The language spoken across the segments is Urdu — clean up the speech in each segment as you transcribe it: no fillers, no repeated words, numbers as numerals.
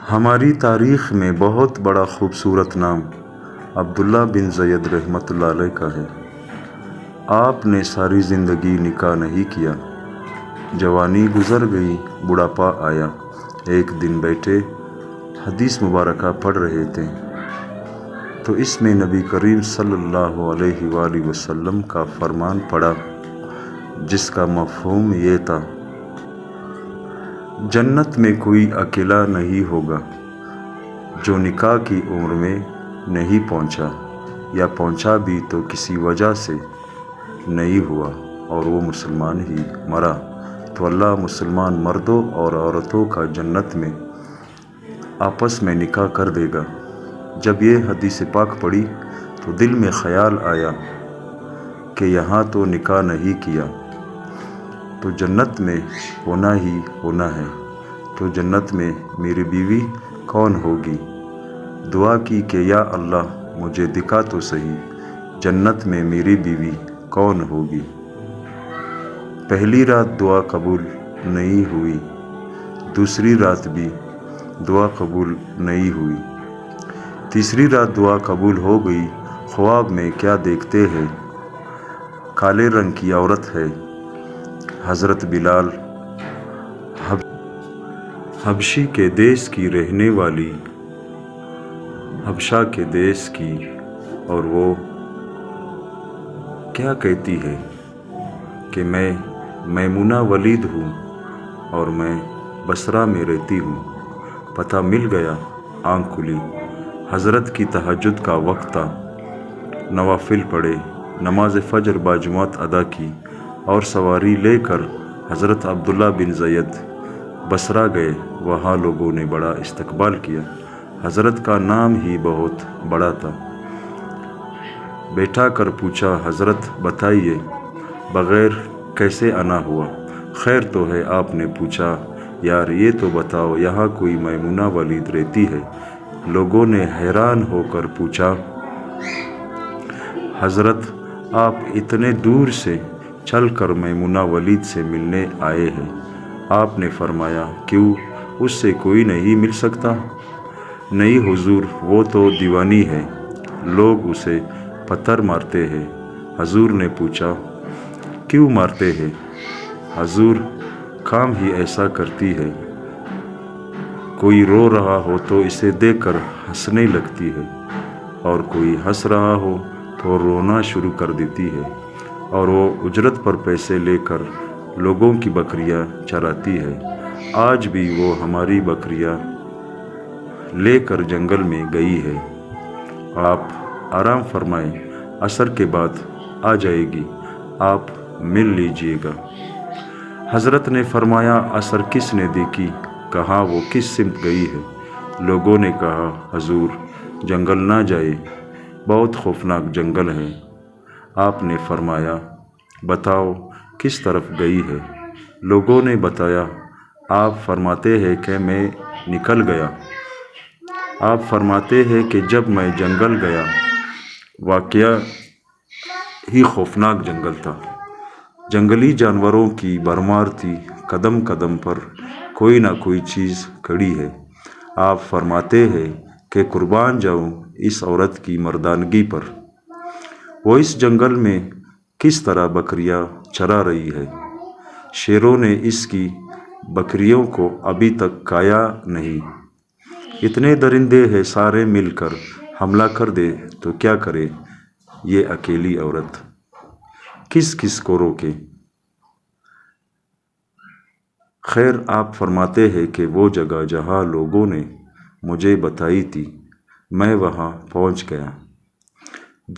ہماری تاریخ میں بہت بڑا خوبصورت نام عبداللہ بن زید رحمۃ اللہ علیہ کا ہے۔ آپ نے ساری زندگی نکاح نہیں کیا۔ جوانی گزر گئی، بڑھاپا آیا۔ ایک دن بیٹھے حدیث مبارکہ پڑھ رہے تھے تو اس میں نبی کریم صلی اللہ علیہ وآلہ وسلم کا فرمان پڑھا، جس کا مفہوم یہ تھا: جنت میں کوئی اکیلا نہیں ہوگا جو نکاح کی عمر میں نہیں پہنچا، یا پہنچا بھی تو کسی وجہ سے نہیں ہوا اور وہ مسلمان ہی مرا، تو اللہ مسلمان مردوں اور عورتوں کا جنت میں آپس میں نکاح کر دے گا۔ جب یہ حدیث پاک پڑھی تو دل میں خیال آیا کہ یہاں تو نکاح نہیں کیا تو جنت میں ہونا ہی ہونا ہے، تو جنت میں میری بیوی کون ہوگی؟ دعا کی کہ یا اللہ مجھے دکھا تو صحیح، جنت میں میری بیوی کون ہوگی؟ پہلی رات دعا قبول نہیں ہوئی، دوسری رات بھی دعا قبول نہیں ہوئی، تیسری رات دعا قبول ہو گئی۔ خواب میں کیا دیکھتے ہیں؟ کالے رنگ کی عورت ہے، حضرت بلال، حبشی کے دیس کی رہنے والی، حبشہ کے دیس کی، اور وہ کیا کہتی ہے کہ میں میمونہ ولید ہوں اور میں بصرہ میں رہتی ہوں۔ پتہ مل گیا، آنکھ کھلی، حضرت کی تہجد کا وقت تھا۔ نوافل پڑھے، نماز فجر باجماعت ادا کی اور سواری لے کر حضرت عبداللہ بن زید بصرہ گئے۔ وہاں لوگوں نے بڑا استقبال کیا، حضرت کا نام ہی بہت بڑا تھا۔ بیٹھا کر پوچھا، حضرت بتائیے بغیر کیسے آنا ہوا؟ خیر تو ہے؟ آپ نے پوچھا، یار یہ تو بتاؤ یہاں کوئی میمونہ ولید رہتی ہے؟ لوگوں نے حیران ہو کر پوچھا، حضرت آپ اتنے دور سے چل کر میمونہ ولید سے ملنے آئے ہیں؟ آپ نے فرمایا، کیوں اس سے کوئی نہیں مل سکتا؟ نہیں حضور، وہ تو دیوانی ہے، لوگ اسے پتھر مارتے ہیں۔ حضور نے پوچھا، کیوں مارتے ہیں؟ حضور، کام ہی ایسا کرتی ہے، کوئی رو رہا ہو تو اسے دیکھ کر ہنسنے لگتی ہے، اور کوئی ہنس رہا ہو تو رونا شروع کر دیتی ہے، اور وہ اجرت پر پیسے لے کر لوگوں کی بکریاں چراتی ہے۔ آج بھی وہ ہماری بکریاں لے کر جنگل میں گئی ہے۔ آپ آرام فرمائیں، عصر کے بعد آ جائے گی، آپ مل لیجیے گا۔ حضرت نے فرمایا، عصر کس نے دیکھی؟ کہا، وہ کس سمت گئی ہے؟ لوگوں نے کہا، حضور جنگل نہ جائے، بہت خوفناک جنگل ہے۔ آپ نے فرمایا، بتاؤ کس طرف گئی ہے؟ لوگوں نے بتایا۔ آپ فرماتے ہیں کہ میں نکل گیا۔ آپ فرماتے ہیں کہ جب میں جنگل گیا، واقعہ ہی خوفناک جنگل تھا، جنگلی جانوروں کی بھرمار تھی، قدم قدم پر کوئی نہ کوئی چیز کھڑی ہے۔ آپ فرماتے ہیں کہ قربان جاؤں اس عورت کی مردانگی پر، وہ اس جنگل میں کس طرح بکریاں چرا رہی ہے، شیروں نے اس کی بکریوں کو ابھی تک کھایا نہیں، اتنے درندے ہیں، سارے مل کر حملہ کر دے تو کیا کرے یہ اکیلی عورت، کس کس کو روکے؟ خیر، آپ فرماتے ہیں کہ وہ جگہ جہاں لوگوں نے مجھے بتائی تھی، میں وہاں پہنچ گیا۔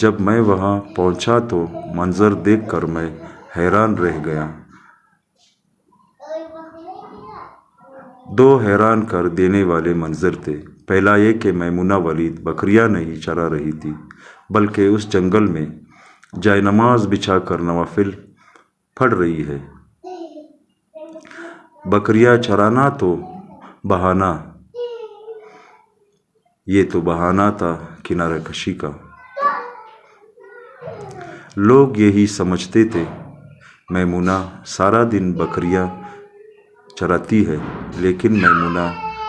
جب میں وہاں پہنچا تو منظر دیکھ کر میں حیران رہ گیا۔ دو حیران کر دینے والے منظر تھے۔ پہلا یہ کہ میمونہ ولید بکریاں نہیں چرا رہی تھی، بلکہ اس جنگل میں جائے نماز بچھا کر نوافل پڑھ رہی ہے۔ بکریاں چرانا تو بہانہ، یہ تو بہانہ تھا کنارہ کشی کا۔ لوگ یہی سمجھتے تھے میمونہ سارا دن بکریاں چراتی ہے، لیکن میمونہ